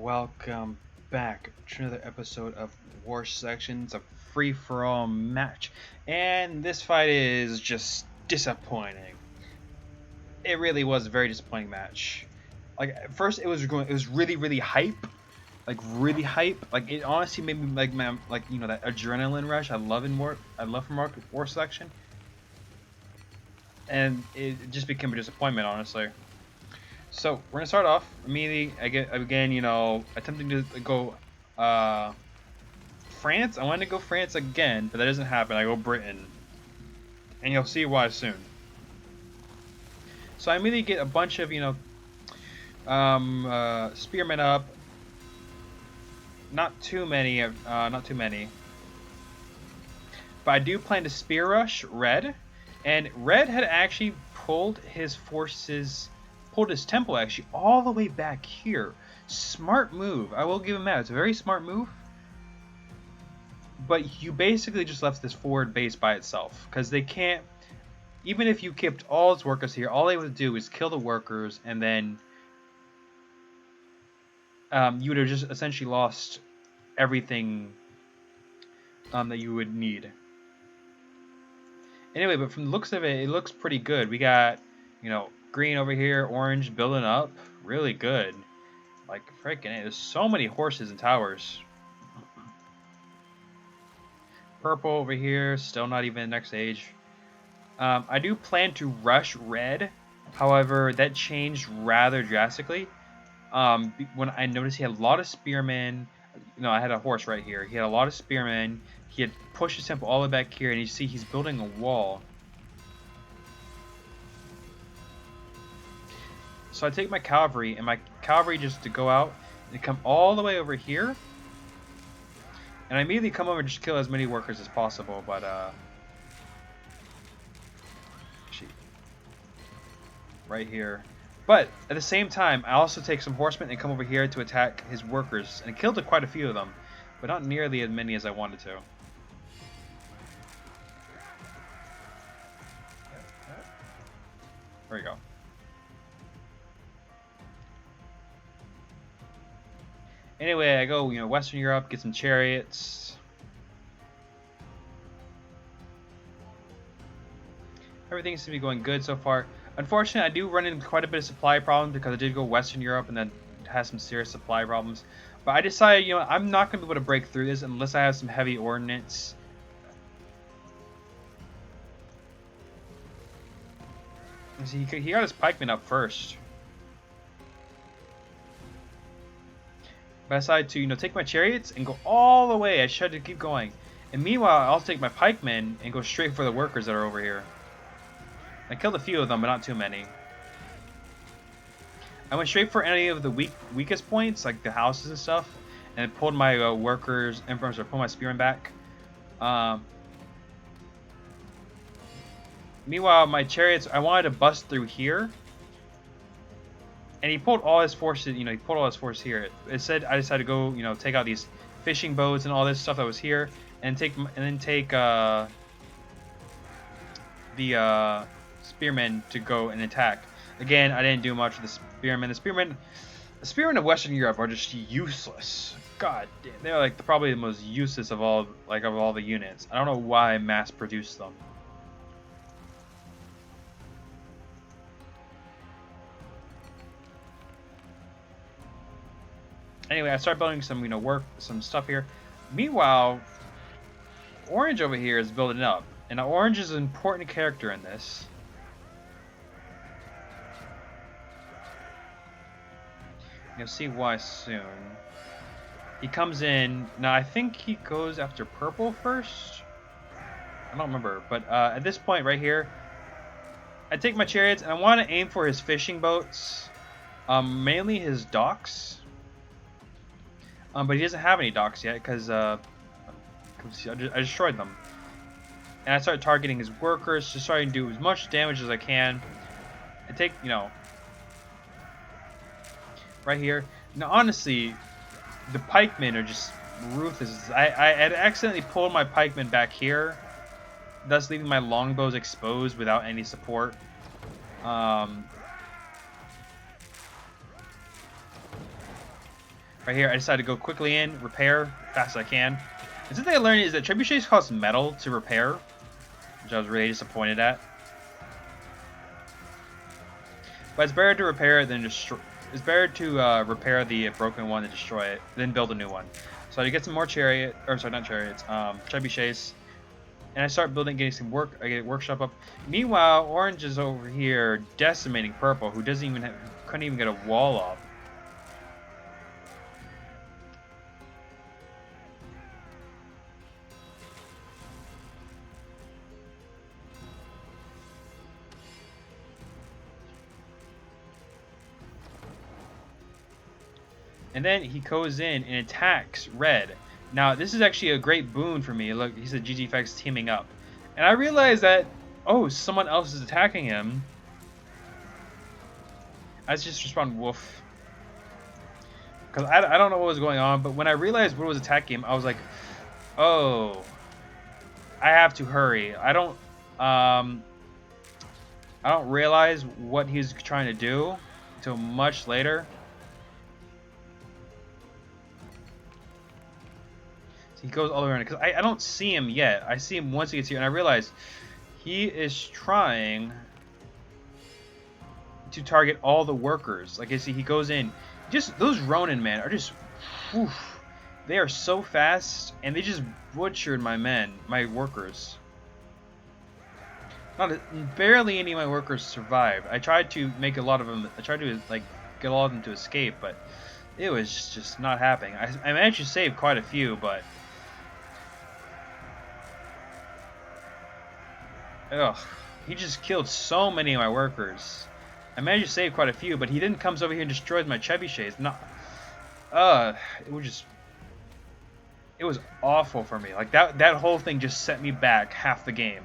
Welcome back to another episode of War Sections, a free-for-all match. And this fight is just disappointing. It really was a very disappointing match. Like at first it was really hype. Like really hype. Like it honestly made me that adrenaline rush I love from War Selection. And it just became a disappointment, honestly. So we're gonna start off immediately. Again, attempting to go France. I wanted to go France again, but that doesn't happen. I go Britain, and you'll see why soon. So I immediately get a bunch of spearmen up. Not too many. Not too many. But I do plan to spear rush Red, and Red had actually pulled his temple actually all the way back here. Smart move. I will give him that. It's a very smart move. But you basically just left this forward base by itself because they can't. Even if you kept all its workers here, all they would do is kill the workers, and then you would have just essentially lost everything that you would need. Anyway, but from the looks of it, it looks pretty good. We got, green over here, orange building up. Really good. Like, freaking it. There's so many horses and towers. Purple over here, still not even next stage. I do plan to rush red. However, that changed rather drastically. When I noticed he had a lot of spearmen. I had a horse right here. He had a lot of spearmen. He had pushed his temple all the way back here, and you see he's building a wall. So I take my cavalry, and my cavalry just to go out and come all the way over here. And I immediately come over and just kill as many workers as possible, but right here. But at the same time, I also take some horsemen and come over here to attack his workers, and I killed quite a few of them, but not nearly as many as I wanted to. There we go. Anyway, I go, Western Europe, get some chariots. Everything seems to be going good so far. Unfortunately, I do run into quite a bit of supply problems because I did go Western Europe and then has some serious supply problems. But I decided, I'm not going to be able to break through this unless I have some heavy ordnance. See, he got his pikemen up first. But I decided to, take my chariots and go all the way. I tried to keep going. And meanwhile, I'll take my pikemen and go straight for the workers that are over here. I killed a few of them, but not too many. I went straight for any of the weakest points, like the houses and stuff, and pulled my workers, emperors, or pulled my spearmen back. Meanwhile, my chariots, I wanted to bust through here. And he pulled all his forces, he pulled all his forces here. It said I decided to go, take out these fishing boats and all this stuff that was here, and then take the spearmen to go and attack. Again, I didn't do much with the spearmen. The spearmen of Western Europe are just useless. God damn, they're like probably the most useless of all the units. I don't know why I mass produced them. Anyway, I started building some stuff here. Meanwhile, Orange over here is building up, and Orange is an important character in this. You'll see why soon. He comes in. Now, I think he goes after Purple first. I don't remember. But at this point right here, I take my chariots, and I want to aim for his fishing boats. Mainly his docks. But he doesn't have any docks yet because I destroyed them. And I started targeting his workers, just trying to do as much damage as I can. I take, right here. Now, honestly, the pikemen are just ruthless. I had accidentally pulled my pikemen back here, thus leaving my longbows exposed without any support. Right here, I decided to go quickly in, repair fast as I can. And something I learned is that trebuchets cost metal to repair, which I was really disappointed at. But it's better to repair than destroy. It's better to repair the broken one and destroy it, then build a new one. So I get some more chariot, or sorry, not chariots, trebuchets, and I start building, getting some work. I get workshop up. Meanwhile, Orange is over here decimating Purple, who doesn't even have, couldn't even get a wall up. And then he goes in and attacks Red. Now, this is actually a great boon for me. Look, he said GG Effects teaming up. And I realized that, oh, someone else is attacking him. I just respond, woof. Because I don't know what was going on, but when I realized what was attacking him, I was like, oh, I have to hurry. I don't realize what he's trying to do until much later. He goes all around because I don't see him yet. I see him once he gets here, and I realize he is trying to target all the workers. Like I see, he goes in. Just those Ronin men are just, whew, they are so fast, and they just butchered my men, my workers. Barely any of my workers survived. I tried to make a lot of them. I tried to like get all of them to escape, but it was just not happening. I managed to save quite a few, but. Ugh, he just killed so many of my workers. I managed to save quite a few, but he then comes over here and destroys my trebuchets. Not, it was awful for me. Like that whole thing just set me back half the game.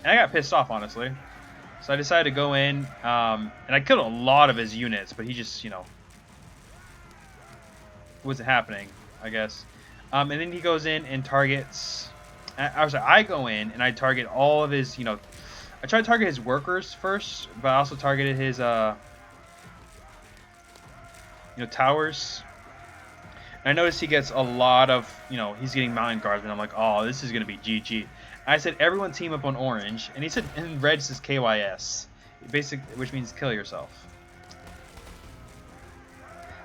And I got pissed off, honestly. So I decided to go in, and I killed a lot of his units, but he just, you know, wasn't happening, I guess. And then he goes in and targets. I go in and I target all of his, you know, I try to target his workers first, but I also targeted his, you know, towers. And I noticed he gets a lot of, you know, he's getting mountain guardsmen. I'm like, oh, this is gonna be GG. And I said, everyone team up on Orange, and he said, and Red says KYS, which means kill yourself.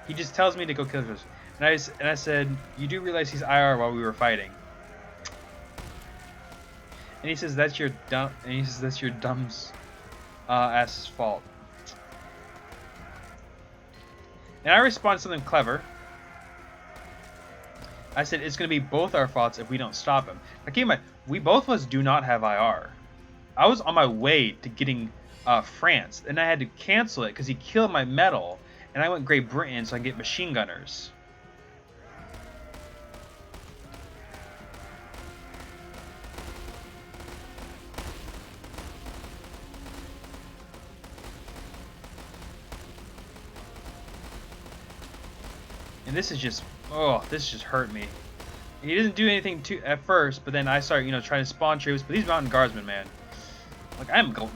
He just tells me to go kill yourself, and I said, you do realize he's IR while we were fighting. And he says that's your dumb. And he says that's your dumb's ass's fault. And I respond something clever. I said it's gonna be both our faults if we don't stop him. Now keep in mind, we both of us do not have IR. I was on my way to getting France, and I had to cancel it because he killed my metal, and I went Great Britain so I can get machine gunners. And this is just, oh, this just hurt me. He didn't do anything at first, but then I started, you know, trying to spawn troops. But these mountain guardsmen, man, like I'm going.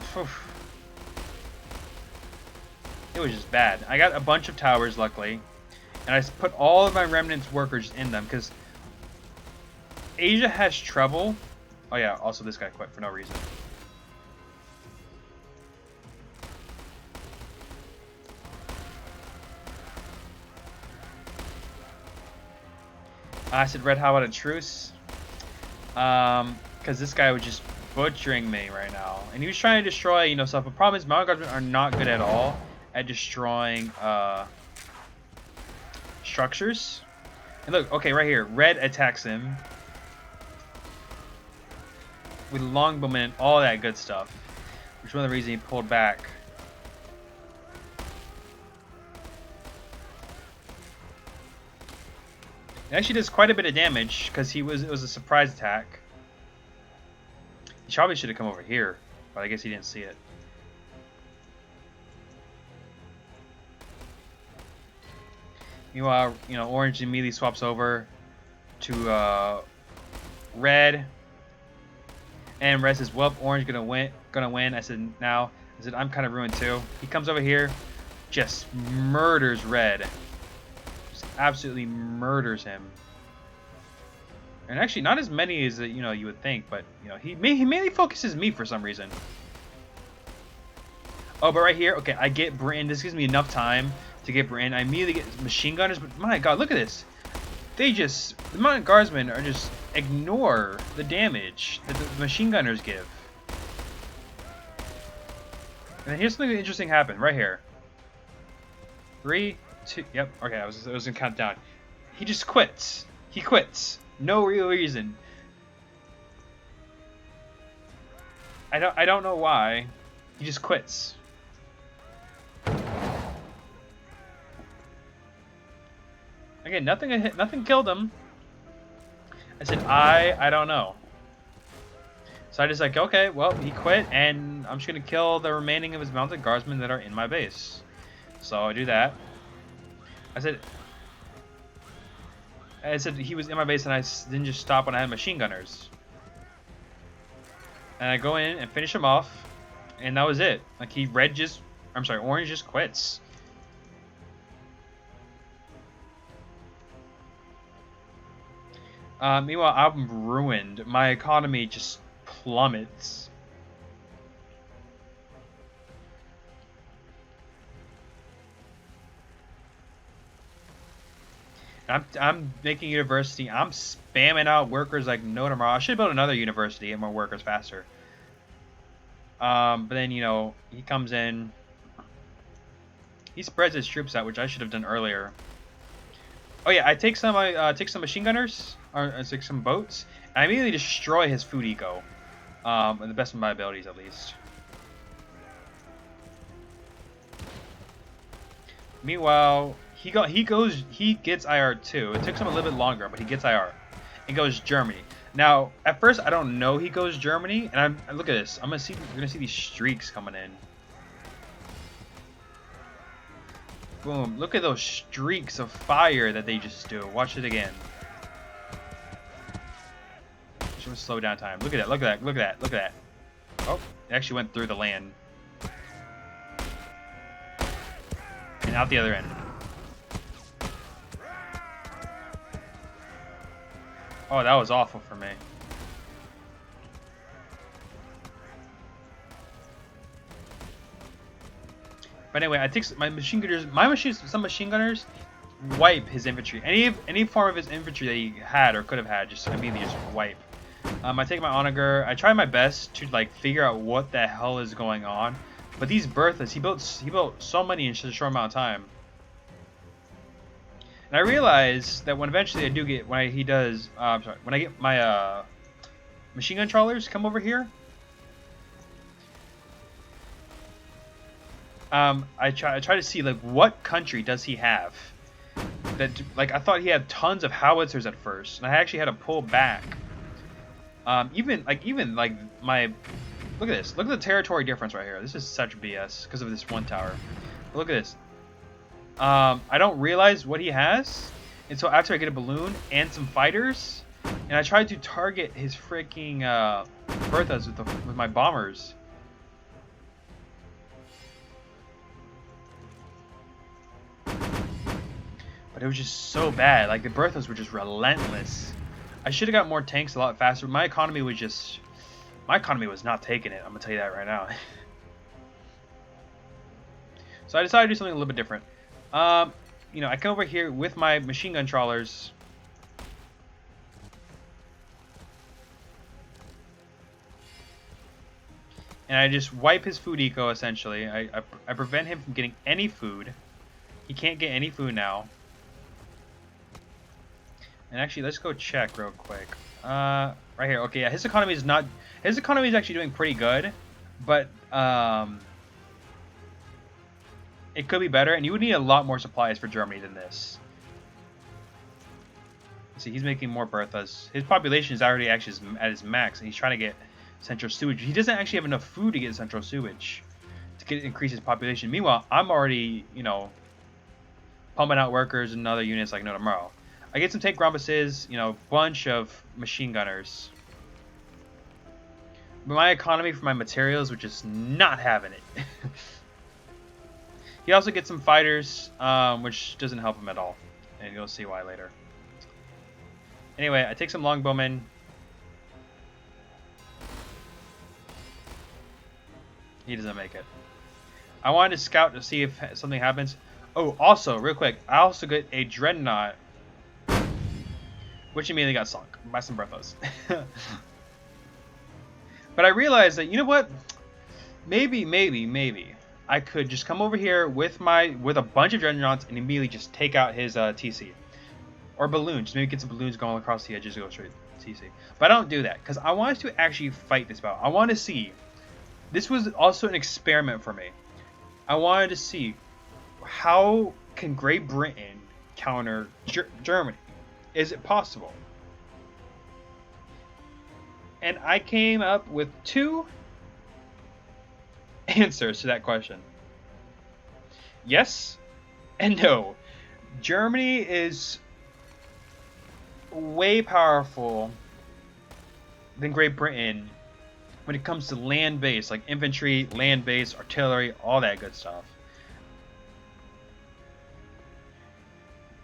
It was just bad. I got a bunch of towers, luckily, and I put all of my remnants workers in them because Asia has trouble. Oh yeah, also this guy quit for no reason. I said, Red, how about a truce? Because this guy was just butchering me right now. And he was trying to destroy, you know, stuff. The problem is mountain guardsmen are not good at all at destroying structures. And look, okay, right here. Red attacks him with longbowmen and all that good stuff. Which is one of the reasons he pulled back. It actually does quite a bit of damage because it was a surprise attack. He probably should have come over here, but I guess he didn't see it. Meanwhile, you know, Orange immediately swaps over to Red, and Red says, "Well, Orange gonna win." I said, "Now." I said, "I'm kind of ruined too." He comes over here, just murders Red. Just absolutely murders him. And actually, not as many as you know you would think, but you know he mainly focuses me for some reason. Oh, but right here, okay, I get Britain. This gives me enough time to get Britain. I immediately get machine gunners, but my God, look at this. They just, the mounted guardsmen are just ignore the damage that the machine gunners give. And here's something interesting happened right here. 3, 2, yep, okay, I was gonna count down. He just quits. He quits. No real reason. I don't know why. He just quits. Again, nothing killed him. I said I don't know. So I just like, okay, well, he quit, and I'm just gonna kill the remaining of his mounted guardsmen that are in my base. So I do that. I said he was in my base, and I didn't just stop when I had machine gunners. And I go in and finish him off, and that was it. Like orange just quits. Meanwhile, I'm ruined. My economy just plummets. I'm making university. I'm spamming out workers like no tomorrow. I should build another university and more workers faster. But then you know he comes in. He spreads his troops out, which I should have done earlier. Oh yeah, I take some machine gunners or take some boats, and I immediately destroy his food eco. To the best of my abilities, at least. Meanwhile, he gets IR too. It took him a little bit longer, but he gets IR. He goes Germany. Now, at first, I don't know he goes Germany, and look at this. We're gonna see these streaks coming in. Boom! Look at those streaks of fire that they just do. Watch it again. Just want to slow down time. Look at that! Look at that! Look at that! Look at that! Oh, it actually went through the land. And out the other end. Oh, that was awful for me. But anyway, I take my machine gunners. Some machine gunners wipe his infantry. Any form of his infantry that he had or could have had, just immediately just wipe. I take my onager. I try my best to like figure out what the hell is going on. But these Berthas, he built so many in such a short amount of time. And I realize that when eventually I do get when I get my machine gun trawlers come over here. I try to see like what country does he have that like I thought he had tons of howitzers at first, and I actually had to pull back. Even my look at this. Look at the territory difference right here. This is such BS because of this one tower. But look at this. I don't realize what he has until after I get a balloon and some fighters, and I try to target his freaking Berthas with my bombers. But it was just so bad. Like the Berthas were just relentless. I should have got more tanks a lot faster. My economy was not taking it. I'm gonna tell you that right now. So I decided to do something a little bit different. You know, I come over here with my machine gun trawlers. And I just wipe his food eco, essentially. I prevent him from getting any food. He can't get any food now. And actually, let's go check real quick. Right here. Okay, yeah, his economy is actually doing pretty good. But, it could be better, and you would need a lot more supplies for Germany than this. See, he's making more Berthas. His population is already actually at his max, and he's trying to get central sewage. He doesn't actually have enough food to get central sewage to increase his population. Meanwhile, I'm already, you know, pumping out workers and other units like no tomorrow. I get some tank rhombuses, you know, bunch of machine gunners. But my economy for my materials was just not having it. He also gets some fighters, which doesn't help him at all. And you'll see why later. Anyway, I take some longbowmen. He doesn't make it. I wanted to scout to see if something happens. Oh, also, real quick, I also get a dreadnought, which immediately got sunk by some Berthas. But I realized that, you know what? Maybe I could just come over here with a bunch of dreadnoughts and immediately just take out his TC or balloons. Maybe get some balloons going across the edges, go straight TC. But I don't do that because I wanted to actually fight this battle. I want to see. This was also an experiment for me. I wanted to see how can Great Britain counter Germany. Is it possible? And I came up with 2 answers to that question. Yes and no. Germany is way powerful than Great Britain when it comes to land-based, like infantry, land-based, artillery, all that good stuff.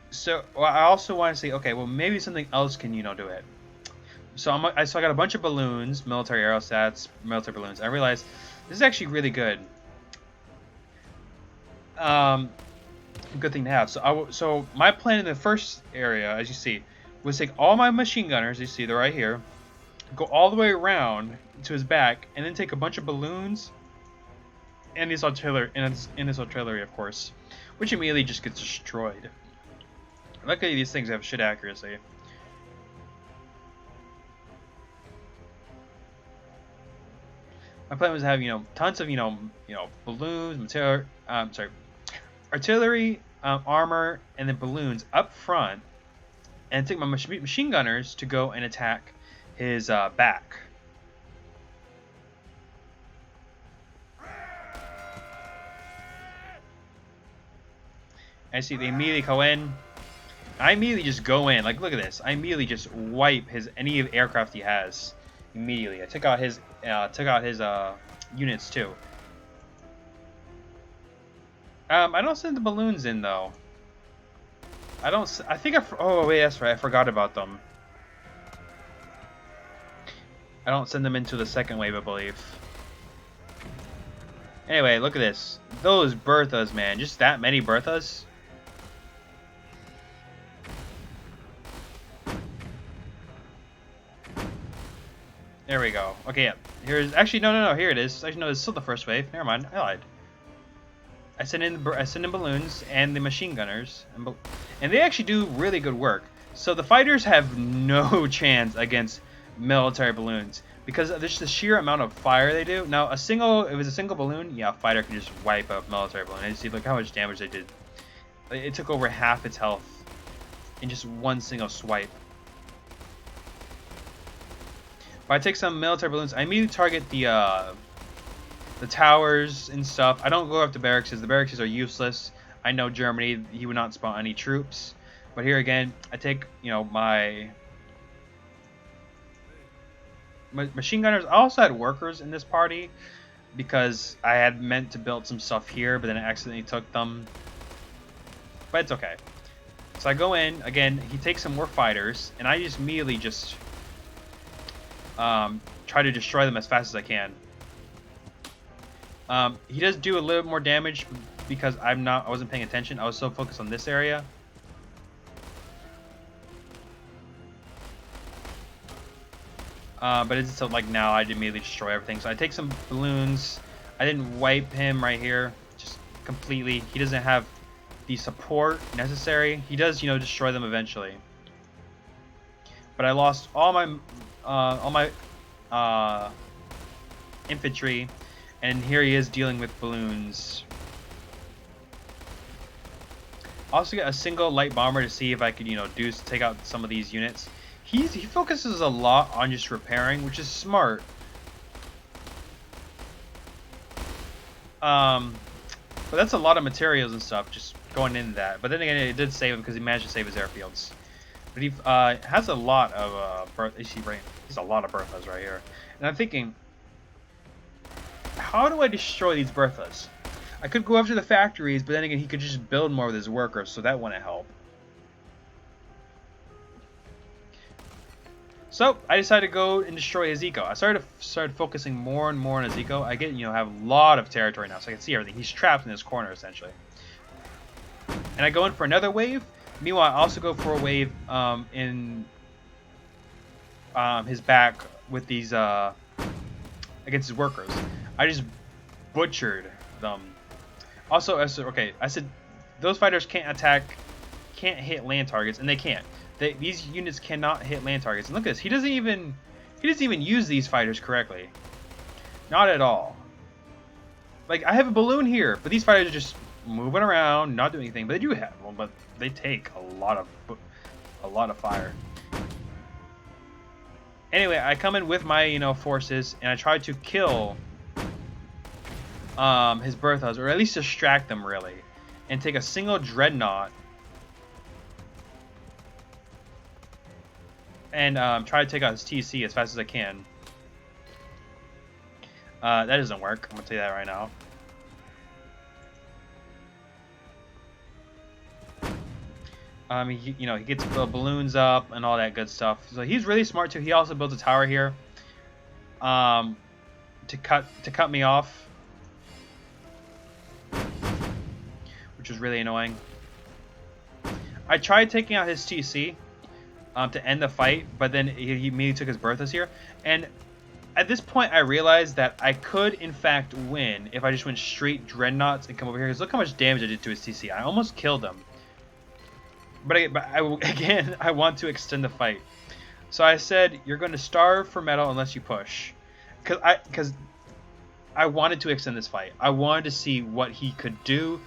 So I also want to say, okay, well maybe something else can, do it. So I got a bunch of balloons, military aerostats, military balloons. I realized this is actually really good. Good thing to have. So my plan in the first area, as you see, was take all my machine gunners. You see, they're right here. Go all the way around to his back, and then take a bunch of balloons and this artillery, of course, which immediately just gets destroyed. Luckily, these things have shit accuracy. My plan was to have tons of balloons, material, artillery, armor, and then balloons up front, and take my machine gunners to go and attack his back. I see they immediately go in. I immediately just go in. Like, look at this. I immediately just wipe any of the aircraft he has. Immediately, I took out his units too. I don't send the balloons in though. Oh wait, that's right. I forgot about them. I don't send them into the second wave, I believe. Anyway, look at this. Those Berthas, man. Just that many Berthas. There we go. Okay, yeah. Here's actually no. Here it is. Actually, no. It's still the first wave. Never mind. I lied. I send in balloons and the machine gunners, and they actually do really good work. So the fighters have no chance against military balloons because of just the sheer amount of fire they do. Now, if it's a single balloon, yeah, a fighter can just wipe a military balloon. And you see, look how much damage they did. It took over half its health in just one single swipe. If I take some military balloons, I immediately target the towers and stuff. I don't go after barracks. The barracks are useless. I know Germany, he would not spawn any troops. But here again, I take, my machine gunners. I also had workers in this party because I had meant to build some stuff here, but then I accidentally took them. But it's okay. So I go in, again, he takes some more fighters, and I just immediately try to destroy them as fast as I can. He does do a little more damage because I wasn't paying attention. I was so focused on this area. But it's still like now I immediately destroy everything. So I take some balloons. I didn't wipe him right here, just completely. He doesn't have the support necessary. He does, destroy them eventually. But I lost all my infantry, and here he is dealing with balloons. Also get a single light bomber to see if I could, take out some of these units. He focuses a lot on just repairing, which is smart. But that's a lot of materials and stuff just going into that. But then again, it did save him because he managed to save his airfields. But he has a lot of he's a lot of Berthas right here. And I'm thinking, how do I destroy these Berthas? I could go after the factories, but then again, he could just build more with his workers, so that wouldn't help. So I decided to go and destroy his eco. I started focusing more and more on his eco. I get, have a lot of territory now, so I can see everything. He's trapped in this corner essentially. And I go in for another wave. Meanwhile, I also go for a wave in his back with these against his workers. I just butchered them. Also, okay, I said those fighters can't hit land targets, and they can't. These units cannot hit land targets. And look at this. He doesn't even use these fighters correctly. Not at all. Like, I have a balloon here, but these fighters are just moving around, not doing anything. But they do have one, but they take a lot of fire. Anyway, I come in with my forces, and I try to kill his Berthas, or at least distract them really, and take a single dreadnought and try to take out his TC as fast as I can. That doesn't work. I'm gonna tell you that right now. He gets the balloons up and all that good stuff. So he's really smart too. He also builds a tower here, to cut me off, which was really annoying. I tried taking out his TC to end the fight, but then he immediately took his Berthas here. And at this point, I realized that I could, in fact, win if I just went straight Dreadnoughts and come over here. Because look how much damage I did to his TC. I almost killed him. But again, I want to extend the fight. So I said, you're going to starve for metal unless you push. Because I wanted to extend this fight. I wanted to see what he could do.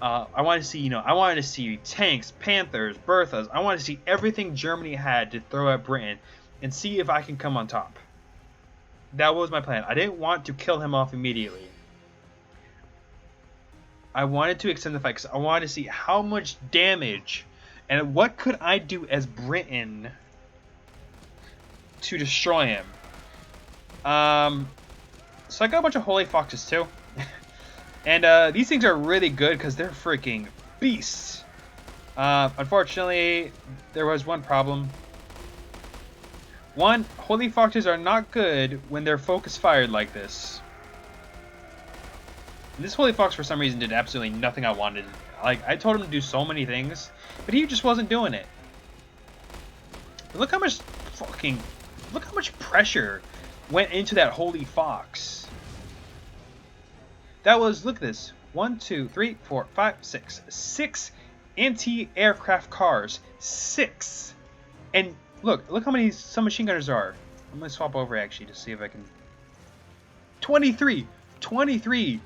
I wanted to see, I wanted to see tanks, Panthers, Berthas. I wanted to see everything Germany had to throw at Britain and see if I can come on top. That was my plan. I didn't want to kill him off immediately. I wanted to extend the fight because I wanted to see how much damage and what could I do as Britain to destroy him. So I got a bunch of Holy Foxes too. And these things are really good because they're freaking beasts. Unfortunately, there was one problem. One, Holy Foxes are not good when they're focus fired like this. And this Holy Fox for some reason did absolutely nothing I wanted. Like, I told him to do so many things, but he just wasn't doing it. But look how much pressure went into that Holy Fox. That was, look at this, 1, 2, 3, 4, 5, 6. 6 anti-aircraft cars. 6. And look how many submachine gunners there are. I'm going to swap over actually to see if I can. 23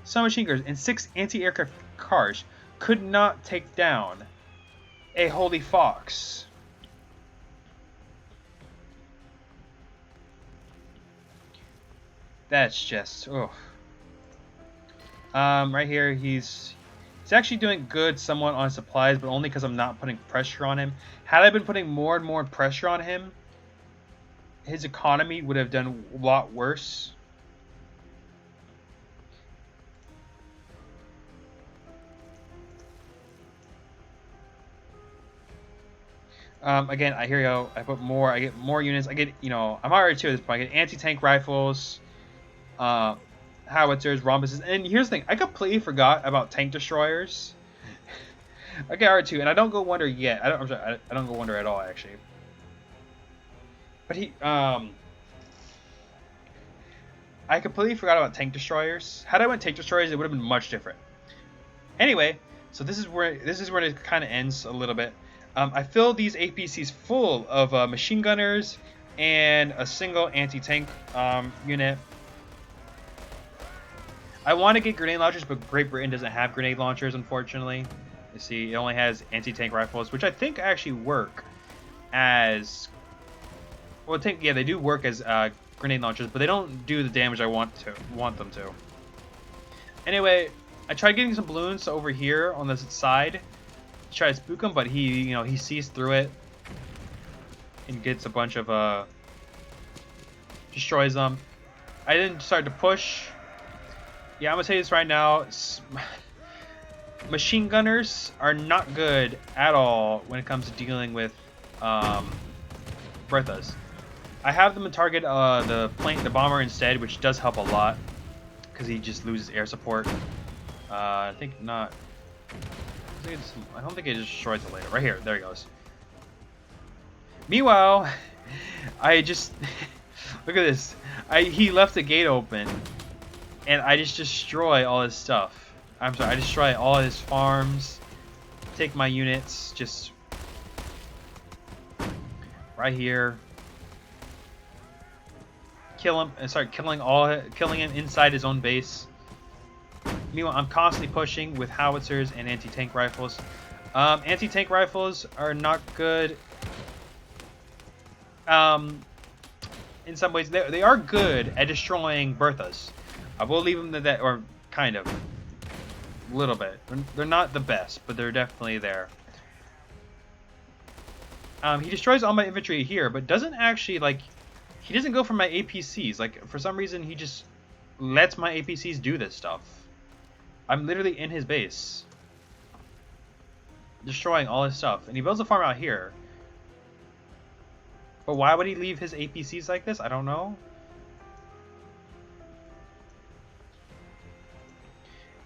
submachine gunners and 6 anti-aircraft cars could not take down a Holy Fox. That's just, ugh. Right here, he's actually doing good somewhat on supplies, but only because I'm not putting pressure on him. Had I been putting more and more pressure on him, his economy would have done a lot worse. Again, I hear you. I put more. I get more units. I get, I'm already to this point. I get anti-tank rifles, howitzers, rhombuses, and here's the thing. I completely forgot about tank destroyers. I get R2, and I don't go wonder yet. I'm sorry, I don't go wonder at all actually. But I completely forgot about tank destroyers. Had I went tank destroyers, it would have been much different. Anyway, so this is where it kind of ends a little bit. I filled these APCs full of machine gunners and a single anti-tank unit. I want to get grenade launchers, but Great Britain doesn't have grenade launchers, unfortunately. You see, it only has anti-tank rifles, which I think actually work as... Well, yeah, they do work as grenade launchers, but they don't do the damage I want them to. Anyway, I tried getting some balloons over here on this side to try to spook him, but he sees through it and gets a bunch of destroys them. I didn't start to push Yeah, I'm gonna say this right now. Machine gunners are not good at all when it comes to dealing with Berthas. I have them target the bomber instead, which does help a lot because he just loses air support. I think not. I don't think it destroys it later. Right here, there he goes. Meanwhile, I just look at this. He left the gate open, and I just destroy all his stuff. I'm sorry, I destroy all his farms. Take my units, just right here. Kill him and start killing him inside his own base. Meanwhile, I'm constantly pushing with howitzers and anti-tank rifles. Anti-tank rifles are not good. In some ways, they are good at destroying Berthas. I will leave them to that, or kind of, a little bit. They're not the best, but they're definitely there. He destroys all my infantry here, but doesn't actually, like, he doesn't go for my APCs. Like, for some reason, he just lets my APCs do this stuff. I'm literally in his base, destroying all his stuff. And he builds a farm out here. But why would he leave his APCs like this? I don't know.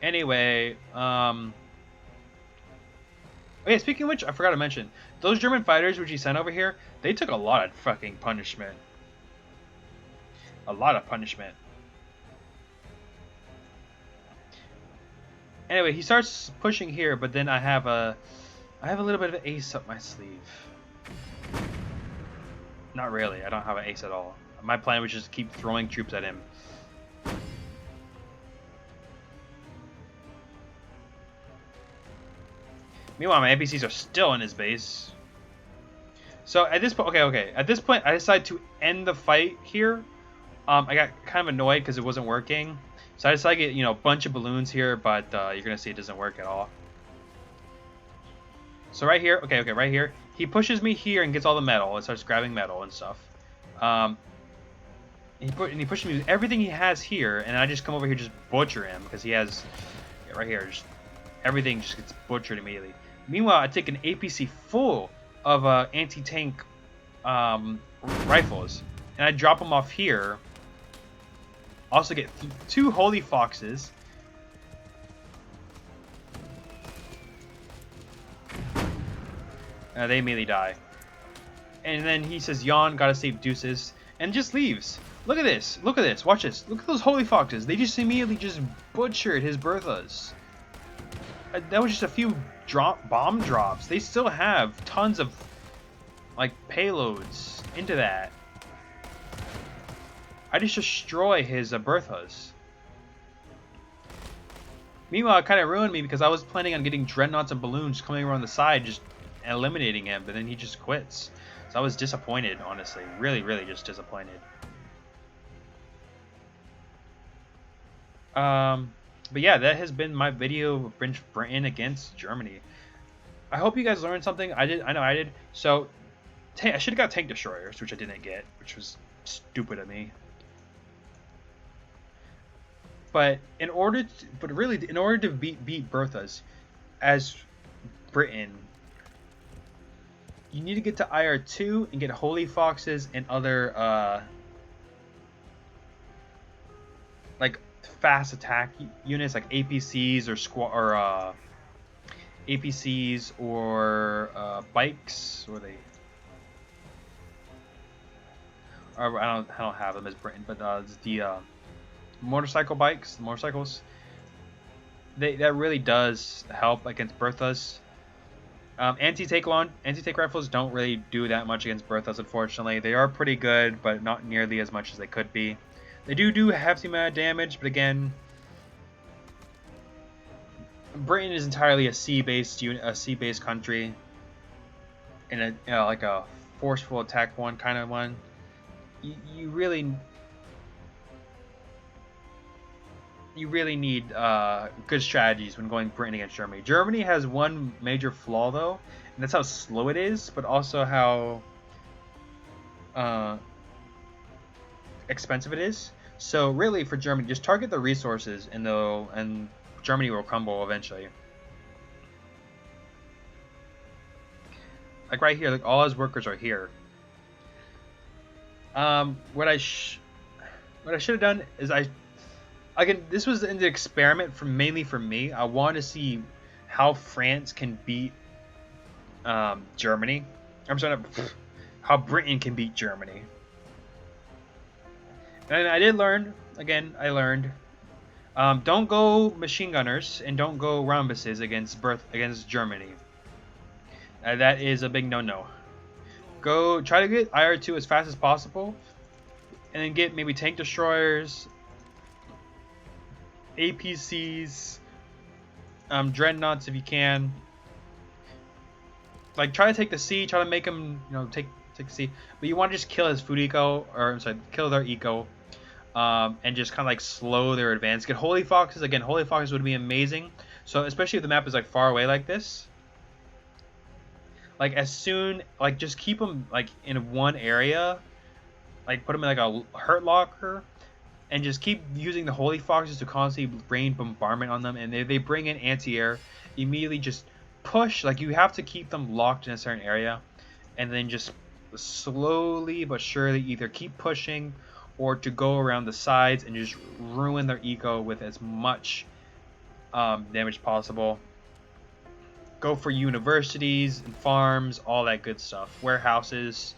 Anyway, oh yeah, speaking of which, I forgot to mention, those German fighters which he sent over here, they took a lot of fucking punishment. A lot of punishment. Anyway, he starts pushing here, but then I have a little bit of an ace up my sleeve. Not really. I don't have an ace at all. My plan was just to keep throwing troops at him. Meanwhile, my NPCs are still in his base. So at this point, okay. At this point, I decided to end the fight here. I got kind of annoyed because it wasn't working. So I decided to get, you know, a bunch of balloons here, but you're going to see it doesn't work at all. So right here, okay, right here. He pushes me here and gets all the metal and starts grabbing metal and stuff. He pushes me with everything he has here, and I just come over here just butcher him because he has, yeah, right here, just everything just gets butchered immediately. Meanwhile, I take an APC full of anti-tank rifles, and I drop them off here. Also get 2 Holy Foxes. They immediately die. And then he says, yawn, gotta save deuces, and just leaves. Look at this. Look at this. Watch this. Look at those Holy Foxes. They just immediately just butchered his Berthas. That was just a few bomb drops. They still have tons of, like, payloads into that. I just destroy his Berthas. Meanwhile, it kind of ruined me because I was planning on getting dreadnoughts and balloons coming around the side, just eliminating him, but then he just quits. So I was disappointed, honestly. Really, really just disappointed. But yeah, that has been my video of Britain against Germany. I hope you guys learned something. I know I did. So, I should have got tank destroyers, which I didn't get, which was stupid of me. But in order to beat Berthas as Britain, you need to get to IR2 and get Holy Foxes and other like fast attack units like APCs or APCs or bikes, or they. Or I don't have them as Britain, but the motorcycles. That really does help against Berthas. Anti-tank rifles don't really do that much against Berthas, unfortunately. They are pretty good, but not nearly as much as they could be. They do a hefty amount of damage, but again, Britain is entirely a sea-based country, and like a forceful attack kind of one. You really need good strategies when going Britain against Germany. Germany has one major flaw, though, and that's how slow it is, but also how expensive it is. So really, for Germany, just target the resources, and Germany will crumble eventually. Like right here, like all his workers are here. What I should have done is again, this was an experiment mainly for me. I want to see how France can beat Germany. I'm sorry, how Britain can beat Germany. And I did learn. Again, I learned. Don't go machine gunners and don't go rhombuses against Germany. That is a big no-no. Go try to get IR2 as fast as possible, and then get maybe tank destroyers, APCs, dreadnoughts if you can. Like try to take the sea, try to make them, take the sea. But you want to just kill his food eco, or I'm sorry, kill their eco, and just kind of like slow their advance. Get holy foxes again. Holy foxes would be amazing. So especially if the map is like far away like this. Like as soon, like just keep them like in one area, like put them in like a hurt locker, and just keep using the holy foxes to constantly rain bombardment on them. And if they bring in anti-air, immediately just push. Like you have to keep them locked in a certain area, and then just slowly but surely either keep pushing or to go around the sides and just ruin their eco with as much damage possible. Go for universities and farms, all that good stuff. Warehouses,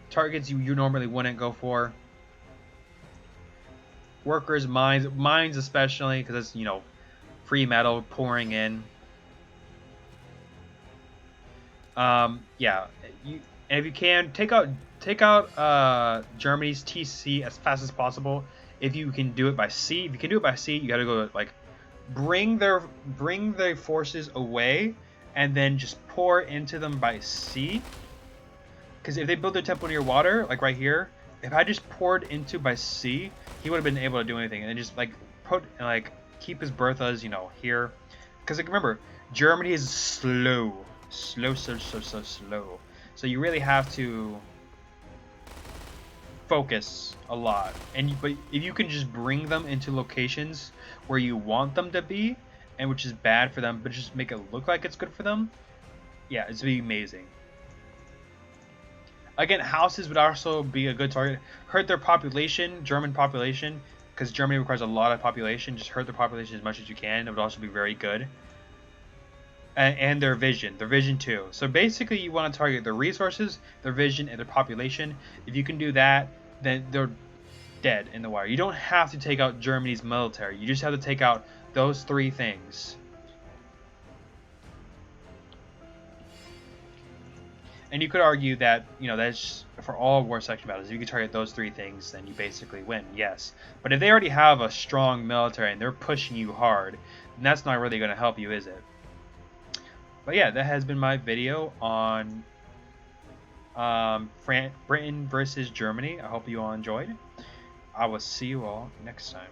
targets you normally wouldn't go for. Workers, mines especially, because it's, free metal pouring in. Yeah, and if you can, take out Germany's TC as fast as possible. If you can do it by sea, you gotta go like bring their forces away, and then just pour into them by sea. Because if they build their temple near water, like right here, if I just poured into by sea, he would have been able to do anything, and then just like keep his Berthas, here. Because like remember, Germany is slow. So slow. So you really have to focus a lot. But if you can just bring them into locations where you want them to be, and which is bad for them, but just make it look like it's good for them, yeah, it's be amazing. Again, houses would also be a good target. Hurt their population, German population, because Germany requires a lot of population. Just hurt their population as much as you can. It would also be very good. And their vision too. So basically you want to target their resources, their vision, and their population. If you can do that, then they're dead in the wire. You don't have to take out Germany's military. You just have to take out those three things. And you could argue that, that's for all war section battles. If you can target those three things, then you basically win, yes. But if they already have a strong military and they're pushing you hard, then that's not really going to help you, is it? But yeah, that has been my video on Britain versus Germany. I hope you all enjoyed. I will see you all next time.